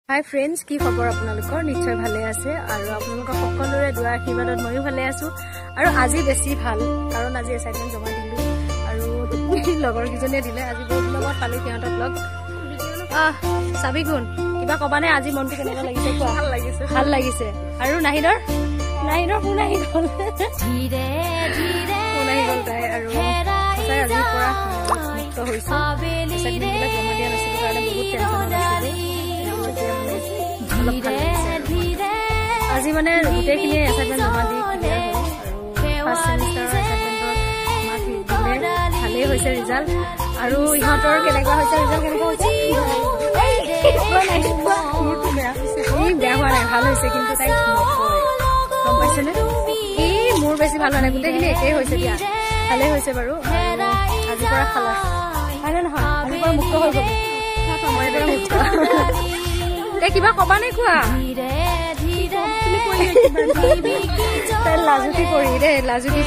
hi friends की खबर आपनालोকৰ निश्चय ভালে আছে আৰু আপোনালোকৰ সকলোৰে দুৱাৰ আশীৰ্বাদত ময়ো ভালে আছো আৰু আজি বেছি ভাল কাৰণ আজি এসাইনমেন্ট জমা দিলো আৰু লগৰ কিজনে দিলে আজি বহুত লগত পালি কিহঁতৰ ব্লগ সাবিগুণ কিবা কবানে আজি মনটো কেনেকা লাগিছে কোৱা ভাল লাগিছে আৰু নাহিদৰ ফোন আহি গল ধীৰে ধীৰে ফোন আহি গল তাই আৰু সঁচাই আজি পৰা মুক্ত হৈছে এসাইনমেন্টবিলাক জমা দিয়া নাছিল কাৰণে বহুত টেনচন আছিল আজি মানে গোটেইখিনি এসাইনমেন্ট জমা দি ফাৰ্ষ্ট সেমিষ্টাৰৰ এসাইনমেন্টৰ ভালেই হৈছে ৰিজাল্ট আৰু ইহঁতৰ কেনেকুৱা হৈছে ৰিজাল্ট কেনেকুৱা হৈছে বেয়া হোৱা নাই ভাল হৈছে কিন্তু তাই গম পাইছেনে মোৰ বেছি ভাল হোৱা নাই গোটেইখিনি একেই হৈছে দিয়া ভালেই হৈছে বাৰু আজিৰ পৰা খালাচ হয়নে নহয় আজিৰ পৰা মুক্ত হৈ গ'ল সময়ৰ পৰা মুক্ত কিবা কবা নে কোৱা লাজুকি কৰি দে লাজুকি